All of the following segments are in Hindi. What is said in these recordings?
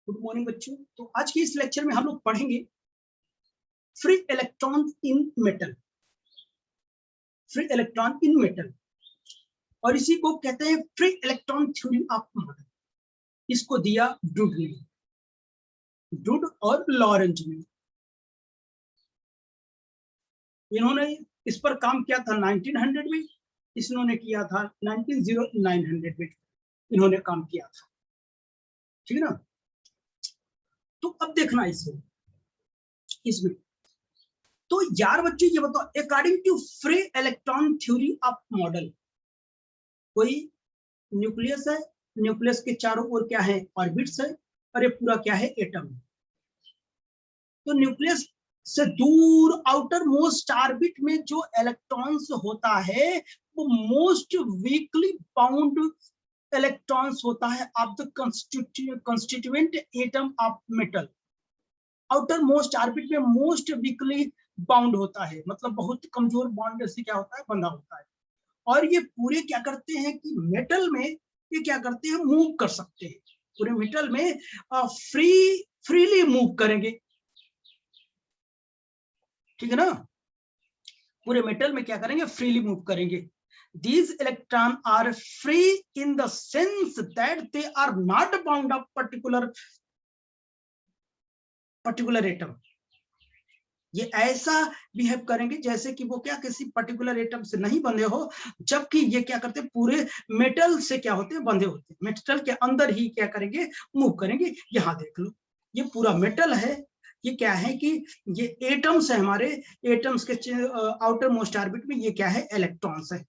गुड मॉर्निंग बच्चों। तो आज के इस लेक्चर में हम लोग पढ़ेंगे free electron in metal. Free electron in metal और इसी को कहते हैं free electron theory of model. इसको दिया डुड ने, डुड और लॉरेंट ने। इन्होंने इस पर काम किया था 1900 में, इन्होंने किया था 190900 में इन्होंने काम किया था। ठीक है ना। तो अब देखना इसमें तो यार बच्चों ये बताओ, according to free electron theory of model, कोई न्यूक्लियस है, न्यूक्लियस के चारों ओर क्या है, ऑर्बिट्स है, और ये पूरा क्या है, एटम। तो न्यूक्लियस से दूर आउटर मोस्ट ऑर्बिट में जो इलेक्ट्रॉन्स होता है वो मोस्ट वीकली बाउंड इलेक्ट्रॉन्स होता है of the constituent atom of metal. Outer most orbit में मोस्ट वीकली बाउंड होता है, मतलब बहुत कमजोर बॉन्ड से क्या होता है, बंधा होता है। और ये पूरे क्या करते हैं कि मेटल में ये क्या करते हैं, मूव कर सकते हैं। पूरे मेटल में फ्रीली मूव करेंगे। ठीक है ना। पूरे मेटल में क्या करेंगे, फ्रीली मूव करेंगे। These electrons are free in the sense that they are not bound up particular atom। ये ऐसा बिहेव करेंगे जैसे कि वो क्या किसी पर्टिकुलर एटम से नहीं बंधे हो, जबकि ये क्या करते हैं, पूरे मेटल से क्या होते हैं, बंधे होते हैं। मेटल के अंदर ही क्या करेंगे, मूव करेंगे। यहाँ देख लो, ये पूरा मेटल है। ये क्या है कि ये एटम्स है हमारे, एटम्स के आउटर मोस्ट ऑर्बिट में ये क्या है, इलेक्ट्रॉन्स है।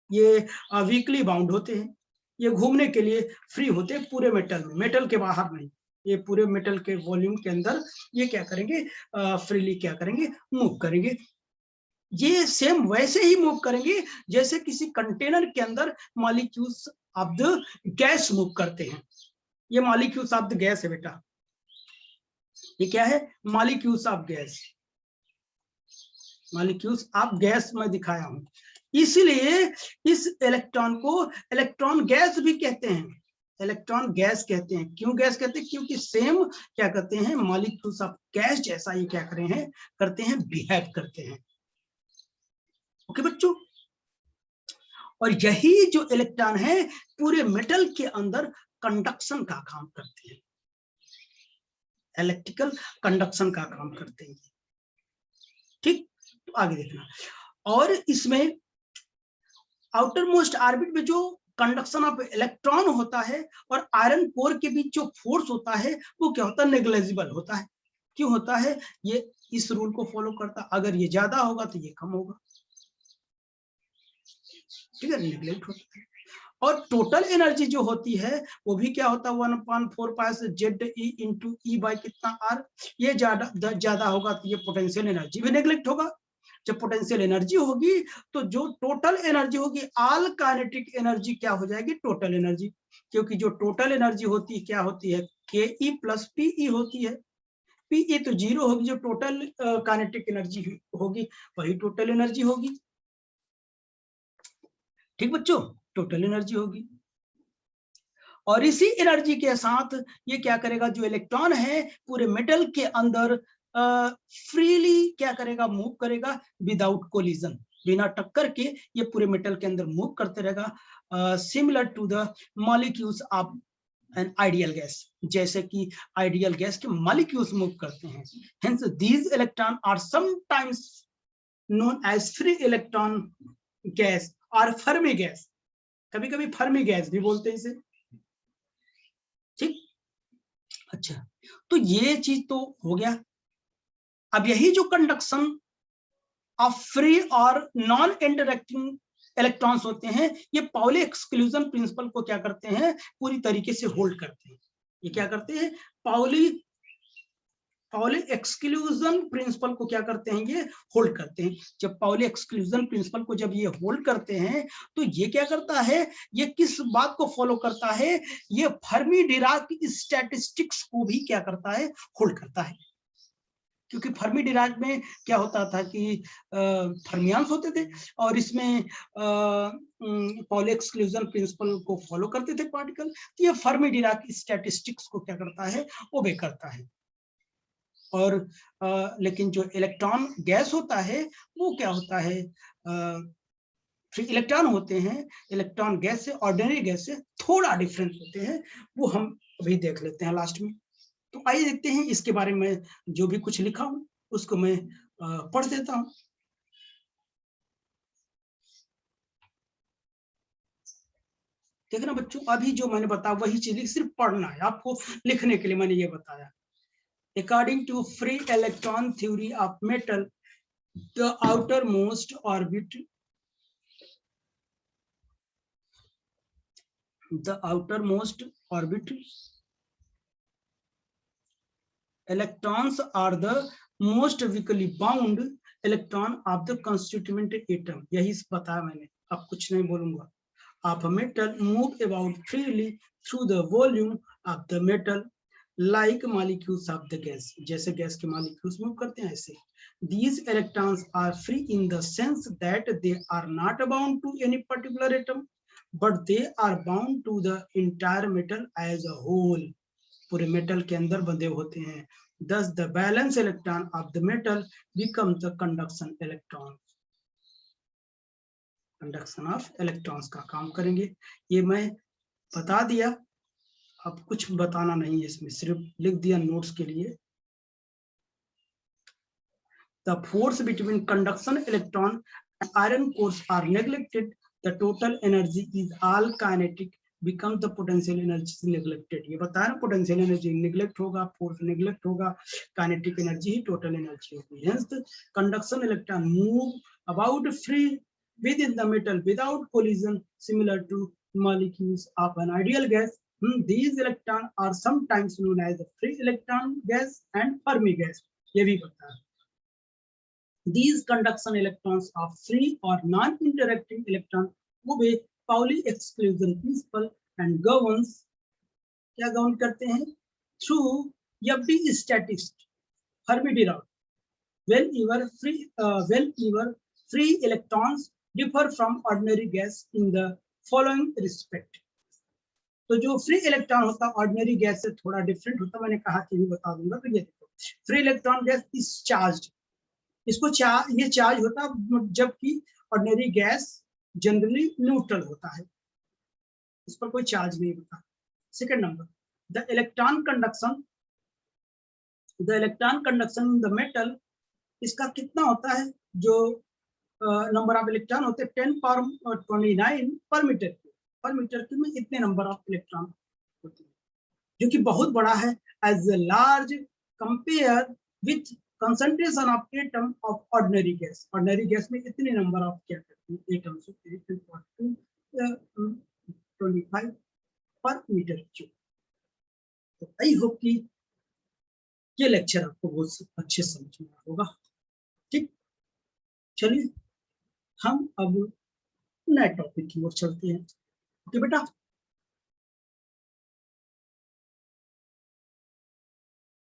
ये वीकली बाउंड होते हैं, ये घूमने के लिए फ्री होते हैं पूरे मेटल में, मेटल के बाहर नहीं। ये पूरे मेटल के वॉल्यूम के अंदर ये क्या करेंगे, फ्रीली क्या करेंगे, मूव करेंगे। ये सेम वैसे ही मूव करेंगे जैसे किसी कंटेनर के अंदर molecules of the gas move करते हैं। ये मॉलिक्यूल्स ऑफ द गैस है बेटा, ये क्या है, molecules of gas. Molecules of gas मैं दिखाया हूं, इसलिए इस इलेक्ट्रॉन को इलेक्ट्रॉन गैस भी कहते हैं। इलेक्ट्रॉन गैस कहते हैं। क्यों गैस कहते हैं, क्योंकि सेम क्या करते हैं, मॉलिक्यूल्स ऑफ गैस जैसा ये क्या करते हैं, बिहेव करते हैं। ओके बच्चों। और यही जो इलेक्ट्रॉन है पूरे मेटल के अंदर कंडक्शन का काम करते हैं, इलेक्ट्रिकल कंडक्शन का काम करते हैं। ठीक, तो आगे देखना। और इसमें आउटर मोस्ट ऑर्बिट में जो कंडक्शन ऑफ इलेक्ट्रॉन होता है और आयरन कोर के बीच जो फोर्स होता है वो क्या होता है, नेग्लिजिबल होता है। क्यों होता है, ये इस रूल को फॉलो करता, अगर ये ज्यादा होगा तो ये कम होगा। ठीक है, नेग्लेक्ट होता है। और टोटल एनर्जी जो होती है वो भी क्या होता है, 1/4 पाई से Z E into E by कितना आर। ये ज्यादा होगा तो ये पोटेंशियल एनर्जी भी नेग्लेक्ट होगा। जब पोटेंशियल एनर्जी होगी तो जो टोटल एनर्जी होगी, ऑल काइनेटिक एनर्जी क्या हो जाएगी, टोटल एनर्जी। क्योंकि जो टोटल एनर्जी होती है क्या होती है, के ई प्लस पी ई होती है। पी ई तो 0 होगी, जो टोटल काइनेटिक एनर्जी होगी वही टोटल एनर्जी होगी। ठीक बच्चों, टोटल एनर्जी होगी। और इसी एनर्जी के साथ ये क्या करेगा, जो इलेक्ट्रॉन है पूरे मेटल के अंदर फ्रीली क्या करेगा, मूव करेगा विदाउट कोलिजन, बिना टक्कर के ये पूरे मेटल के अंदर मूव करते रहेगा। Similar to the molecules of an ideal gas, जैसे कि आइडियल गैस के मॉलिक्यूल्स मूव करते हैं। Hence these electron are sometimes known as free electron gas और फर्मी गैस। कभी कभी फर्मी गैस भी बोलते हैं इसे। ठीक, अच्छा, तो ये चीज तो हो गया। अब यही जो कंडक्शन ऑफ फ्री और नॉन इंटरैक्टिंग इलेक्ट्रॉन्स होते हैं, ये पाउली एक्सक्लूजन प्रिंसिपल को क्या करते हैं, पूरी तरीके से होल्ड करते हैं। ये क्या करते हैं, पाउली एक्सक्लूजन प्रिंसिपल को क्या करते हैं, ये होल्ड करते हैं। जब पाउली एक्सक्लूजन प्रिंसिपल को जब ये होल्ड करते हैं तो ये क्या करता है, ये किस बात को फॉलो करता है, ये फर्मी डिराक स्टैटिस्टिक्स को भी क्या करता है, होल्ड करता है। क्योंकि फर्मी डिराक में क्या होता था कि फर्मियांस होते थे और इसमें पॉली एक्सक्लूजन प्रिंसिपल को फॉलो करते थे पार्टिकल। तो ये फर्मी डिराक स्टैटिस्टिक्स को क्या करता है, ओबे करता है। और लेकिन जो इलेक्ट्रॉन गैस होता है वो क्या होता है, फ्री इलेक्ट्रॉन होते हैं। इलेक्ट्रॉन गैस से, ऑर्डिनरी गैस से थोड़ा डिफरेंस होते हैं, वो हम अभी देख लेते हैं लास्ट में। तो आइए देखते हैं इसके बारे में, जो भी कुछ लिखा हूं उसको मैं पढ़ देता हूं। देखना बच्चों, अभी जो मैंने बताया वही चीज सिर्फ पढ़ना है, आपको लिखने के लिए मैंने ये बताया। According to free electron theory of metal, the outermost orbit, the outermost orbit electrons are the most weakly bound electron of the constituent atom। यही बताया मैंने, अब कुछ नहीं बोलूंगा। of a metal move about freely through the volume of the metal like molecules of the gas, जैसे गैस के molecules move करते हैं ऐसे। These electrons are free in the sense that they are not bound to any particular atom, but they are bound to the entire metal as a whole। पूरे मेटल के अंदर बंधे होते हैं। Thus the valence electron of the metal becomes the conduction electron। Conduction of electrons का काम करेंगे, ये मैं बता दिया। अब कुछ बताना नहीं है इसमें, सिर्फ लिख दिया नोट्स के लिए। The force between conduction electron and iron cores are neglected, the total energy is all kinetic, becomes the potential energy neglected। ये बताया ना, पोटेंशियल एनर्जी निगलेक्ट होगा, फोर्स निगलेक्ट होगा, काइनेटिक एनर्जी ही टोटल एनर्जी होगी। Hence the conduction electron move about free within the metal without collision, similar to molecules of an ideal gas। These electrons are sometimes known as the free electron gas and Fermi gas। ये भी बताया। These conduction electrons are free or non-interacting electron obey Pauli exclusion principle and governs, क्या govern करते हैं, through FD statistics, Fermi Dirac। Whenever free electrons differ from ordinary gas in the following respect। तो जो फ्री इलेक्ट्रॉन होता है ऑर्डिनरी गैस से थोड़ा डिफरेंट होता है, मैंने कहा कि भी बता दूंगा। तो ये देखो, free electron gas is charged, इसको ये चार्ज होता है, जबकि ऑर्डिनरी गैस जनरली न्यूट्रल होता है, इस पर कोई चार्ज नहीं होता। Second number, the electron conduction in the metal, इसका कितना होता है, जो नंबर ऑफ इलेक्ट्रॉन होते हैं 10⁻29 पर मीटर क्यूब। पर मीटर क्यूब में इतने नंबर ऑफ इलेक्ट्रॉन होते हैं, जो कि बहुत बड़ा है। As a large compare with concentration of atom of ordinary gas। ordinary gas में इतने नंबर ऑफ क्या करती है एटम्स होते हैं, 25 पर मीटर क्यूब। तो आई होप कि ये लेक्चर आपको बहुत अच्छे समझ में होगा। ठीक, चलिए हम अब नए टॉपिक की ओर चलते हैं। ओके बेटा।